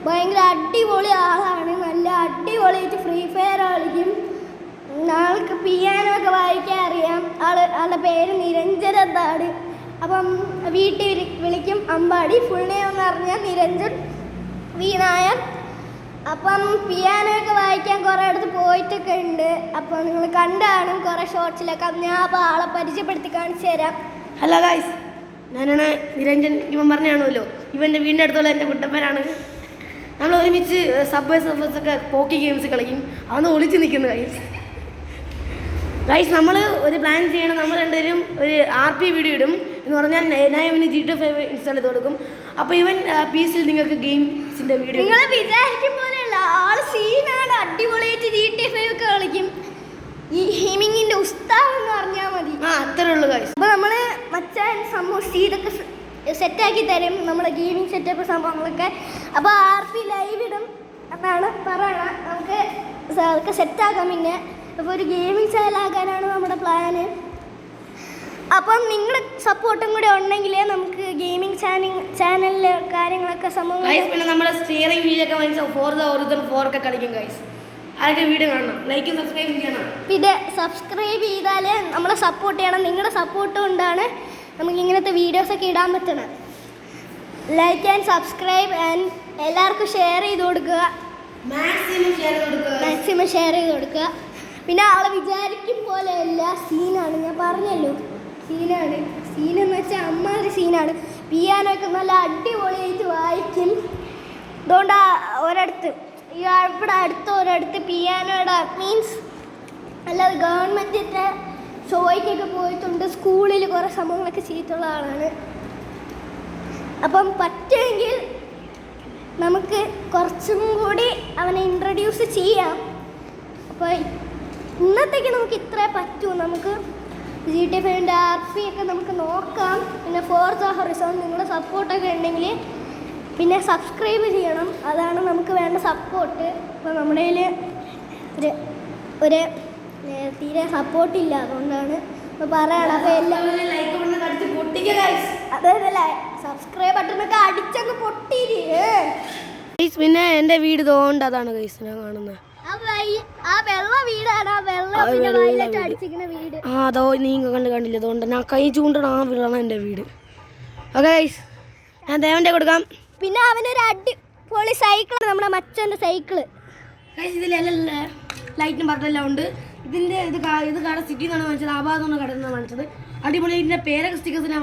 ഭയങ്കര അടിപൊളി ആളാണ്. നല്ല അടിപൊളിയായിട്ട് ഫ്രീ ഫയർ കളിക്കും. ആൾക്ക് പിയാനോ ഒക്കെ വായിക്കാൻ അറിയാം. ആളുടെ പേര് നിരഞ്ജൻ എന്നാണ്. അപ്പം വീട്ടിൽ വിളിക്കും അമ്പാടി. ഫുൾ നെയിം എന്ന് പറഞ്ഞാൽ നിരഞ്ജൻ വി നായർ. അപ്പം പിയാനോ ഒക്കെ വായിക്കാൻ കുറേ അടുത്ത് പോയിട്ടൊക്കെ ഉണ്ട്. അപ്പോൾ നിങ്ങൾ കണ്ടാണ് കുറേ ഷോർട്സിലൊക്കെ. ഞാൻ അപ്പോൾ ആളെ പരിചയപ്പെടുത്തി കാണിച്ചു തരാം. ഹലോ ഗൈസ്, ഞാനാണ് നിരഞ്ജൻ. ഇവൻ പറഞ്ഞാണല്ലോ, ഇവൻ്റെ വീടിൻ്റെ അടുത്തുള്ള എൻ്റെ കുട്ടപ്പനാണ്. നമ്മൾ ഒരുമിച്ച് സബ്വേ സർഫേഴ്സ് ഒക്കെ പോക്കി ഗെയിംസ് കളിക്കും. അതൊന്ന് ഒളിച്ച് നിൽക്കുന്നു ഗൈസ്. നമ്മൾ ഒരു പ്ലാൻ ചെയ്യണം. നമ്മൾ രണ്ടുപേരും ഒരു RP വീഡിയോ ഇടും എന്ന് പറഞ്ഞാൽ ഞാൻ ഇവന് GTA 5 ഇൻസ്റ്റാൾ ചെയ്ത് കൊടുക്കും. അപ്പോൾ ഇവൻ PC നിങ്ങൾക്ക് ഗെയിംസിൻ്റെ വീഡിയോ. നിങ്ങൾ വിചാരിക്കും പോലെയല്ല, ആൾ സീനാണ്. അടിപൊളിയായിട്ട് GTA 5 ഒക്കെ കളിക്കും. ഈ ഹിമിങ്ങിൻ്റെ ഉസ്താദ് എന്ന് പറഞ്ഞാൽ മതി. അത്രേ ഉള്ളൂ ഗൈസ്. അപ്പോൾ നമ്മൾ മച്ചാൻ സംഭവം ഇതൊക്കെ സെറ്റാക്കി തരും, നമ്മുടെ ഗെയിമിംഗ് സെറ്റപ്പ് സംഭവങ്ങളൊക്കെ. അപ്പോൾ RP ലൈവ് ഇടും എന്നാണ് പറയണത്. നമുക്ക് അതൊക്കെ സെറ്റാക്കാം. പിന്നെ അപ്പോൾ ഒരു ഗെയിമിംഗ് ചാനലാക്കാനാണ് നമ്മുടെ പ്ലാന്. അപ്പം നിങ്ങളുടെ സപ്പോർട്ടും കൂടെ ഉണ്ടെങ്കിലേ നമുക്ക് ഗെയിമിംഗ് ചാനലിലെ കാര്യങ്ങളൊക്കെ സംഭവങ്ങൾ. പിന്നെ നമ്മുടെ സ്റ്റിയറിംഗ് വീലൊക്കെ വാങ്ങിച്ചാൽ Forza Horizon 4 ഒക്കെ കളിക്കും ഗൈസ്. അതൊക്കെ വീഡിയോ കാണണം, ലൈക്കും സബ്സ്ക്രൈബ് ചെയ്യണം. പിന്നെ സബ്സ്ക്രൈബ് ചെയ്താൽ നമ്മളെ സപ്പോർട്ട് ചെയ്യണം. നിങ്ങളുടെ സപ്പോർട്ട് കൊണ്ടാണ് നമുക്ക് ഇങ്ങനത്തെ വീഡിയോസൊക്കെ ഇടാൻ പറ്റണം. ലൈക്ക് ആൻഡ് സബ്സ്ക്രൈബ് ആൻഡ് എല്ലാവർക്കും ഷെയർ ചെയ്ത് കൊടുക്കുക. മാക്സിമം ഷെയർ ചെയ്ത് കൊടുക്കുക. പിന്നെ ആളെ വിചാരിക്കും പോലെയല്ല, സീനാണ്. ഞാൻ പറഞ്ഞല്ലോ, സീനാണ്. സീനെന്ന് വെച്ചാൽ അമ്മാതിരി സീനാണ്. പിയാനോ ഒക്കെ നല്ല അടിപൊളിയായിട്ട് വായിക്കും. അതുകൊണ്ട് ഒരിടത്ത് ഇവിടെ അടുത്ത ഒരിടത്ത് പിയാനോയുടെ മീൻസ് അല്ലാതെ ഗവൺമെൻറ്റിൻ്റെ ഷോയ്ക്കൊക്കെ പോയിട്ടുണ്ട്. സ്കൂളിൽ കുറേ സംഭവങ്ങളൊക്കെ ചെയ്തിട്ടുള്ള ആളാണ്. അപ്പം പറ്റുമെങ്കിൽ നമുക്ക് കുറച്ചും കൂടി അവനെ ഇൻട്രൊഡ്യൂസ് ചെയ്യാം. അപ്പോൾ ഇന്നത്തേക്ക് നമുക്ക് ഇത്രേ പറ്റൂ. നമുക്ക് GTA 5 RP ഒക്കെ നമുക്ക് നോക്കാം. പിന്നെ Forza Horizon നിങ്ങളുടെ സപ്പോർട്ടൊക്കെ ഉണ്ടെങ്കിൽ പിന്നെ സബ്സ്ക്രൈബ് ചെയ്യണം. അതാണ് നമുക്ക് വേണ്ട സപ്പോർട്ട്. അപ്പോൾ നമ്മുടെ കയ്യിൽ ഒരു തീരെ സപ്പോർട്ടില്ല, അതുകൊണ്ടാണ് ഇപ്പോൾ പറയണം. അപ്പോൾ എല്ലാവരും അതേതല്ലേ സബ്സ്ക്രൈബ് ബട്ടണൊക്കെ അടിച്ചൊക്കെ പൊട്ടിയില്ലേ. പിന്നെ എൻ്റെ വീട് തോണ്ട് അതാണ് ഗൈസ് ഞാൻ കാണുന്നത്. ആ വെള്ള വീടാണ്. ആ വെള്ളം അടിച്ചിരിക്കുന്ന വീട്. അതോ നീ കണ്ടില്ല. അതുകൊണ്ട് ഞാൻ കൈ ചൂണ്ടണം. ആ വീടാണ് എൻ്റെ വീട്. ഓക്കെ ഗൈസ്, ഞാൻ ദേവൻ്റെ കൊടുക്കാം. പിന്നെ അവനൊരു അടിപൊളി സൈക്കിളാണ്, നമ്മുടെ മച്ചൻ്റെ സൈക്കിള്. ഇതിലെല്ലാം ലൈറ്റും ബട്ടണെല്ലാം ഉണ്ട്. ഇതിൻ്റെ ഇത് കട സിറ്റിയിൽ നിന്നാണ് വാങ്ങിച്ചത്. ആഭാഗത്താണ് കടയിൽ നിന്നാണ് വാങ്ങിച്ചത്. അടിപൊളി. ഇതിൻ്റെ പേരൊക്കെ സ്റ്റിക്കേഴ്സിനാണ്